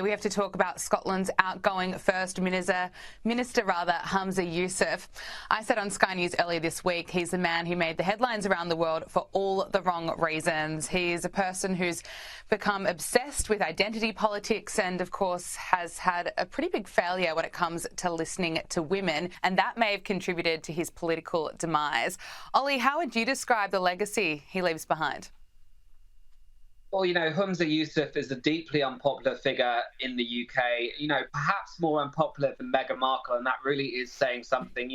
We have to talk about Scotland's outgoing First Minister, Humza Yousaf. I said on Sky News earlier this week, he's the man who made the headlines around the world for all the wrong reasons. He's a person who's become obsessed with identity politics and, of course, has had a pretty big failure when it comes to listening to women, and that may have contributed to his political demise. Oli, how would you describe the legacy he leaves behind? Well, Humza Yousaf is a deeply unpopular figure in the UK, perhaps more unpopular than Meghan Markle, and that really is saying something.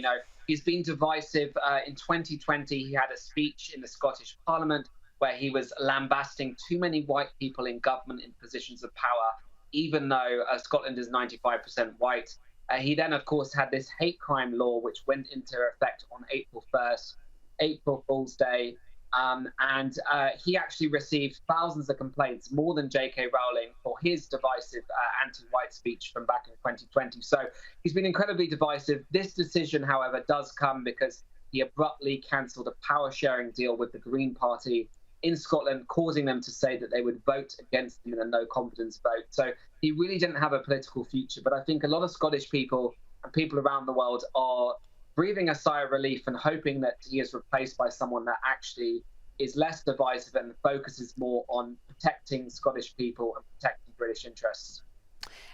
He's been divisive. In 2020, he had a speech in the Scottish Parliament where he was lambasting too many white people in government in positions of power, even though Scotland is 95% white. He then, of course, had this hate crime law, which went into effect on April 1st, April Fool's Day. And he actually received thousands of complaints, more than J.K. Rowling, for his divisive anti-white speech from back in 2020. So he's been incredibly divisive. This decision, however, does come because he abruptly cancelled a power-sharing deal with the Green Party in Scotland, causing them to say that they would vote against him in a no-confidence vote. So he really didn't have a political future. But I think a lot of Scottish people and people around the world are breathing a sigh of relief and hoping that he is replaced by someone that actually is less divisive and focuses more on protecting Scottish people and protecting British interests.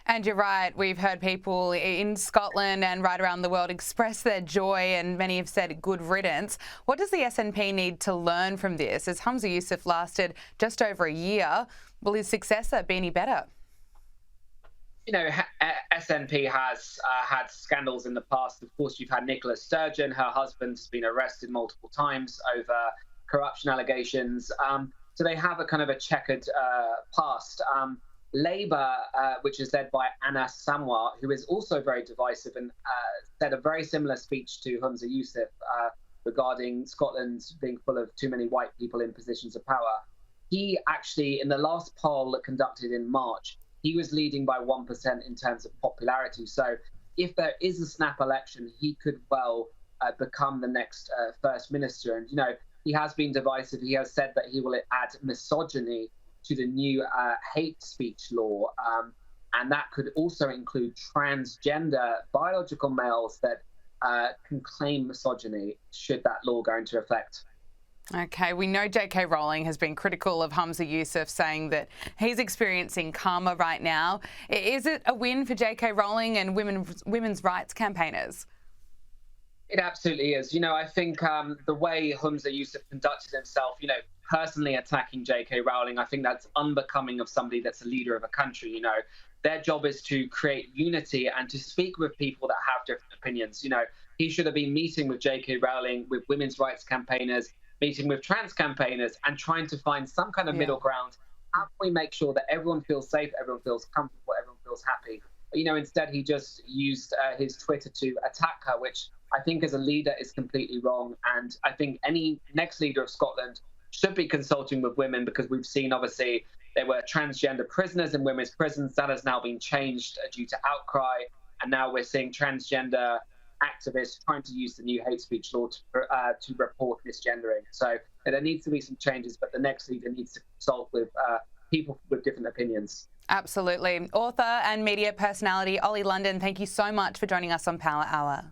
And you're right, we've heard people in Scotland and right around the world express their joy, and many have said good riddance. What does the SNP need to learn from this? As Humza Yousaf lasted just over a year, will his successor be any better? SNP has had scandals in the past. Of course, you've had Nicola Sturgeon. Her husband has been arrested multiple times over corruption allegations. So they have a kind of a checkered past. Labour, which is led by Anna Samwar, who is also very divisive and said a very similar speech to Humza Yousaf regarding Scotland being full of too many white people in positions of power. He actually, in the last poll conducted in March, he was leading by 1% in terms of popularity. So if there is a snap election, he could well become the next First Minister. And, he has been divisive. He has said that he will add misogyny to the new hate speech law. And that could also include transgender biological males that can claim misogyny should that law go into effect. OK, we know J.K. Rowling has been critical of Humza Yousaf, saying that he's experiencing karma right now. Is it a win for J.K. Rowling and women's rights campaigners? It absolutely is. I think the way Humza Yousaf conducted himself, personally attacking J.K. Rowling, I think that's unbecoming of somebody that's a leader of a country. Their job is to create unity and to speak with people that have different opinions. He should have been meeting with J.K. Rowling, with women's rights campaigners, meeting with trans campaigners, and trying to find some kind of middle ground. How can we make sure that everyone feels safe, everyone feels comfortable, everyone feels happy? But, instead he just used his Twitter to attack her, which I think as a leader is completely wrong. And I think any next leader of Scotland should be consulting with women, because we've seen, obviously, there were transgender prisoners in women's prisons. That has now been changed due to outcry. And now we're seeing transgender activists trying to use the new hate speech law to report misgendering. So there needs to be some changes, but the next leader needs to consult with people with different opinions. Absolutely. Author and media personality Oli London, thank you so much for joining us on Power Hour.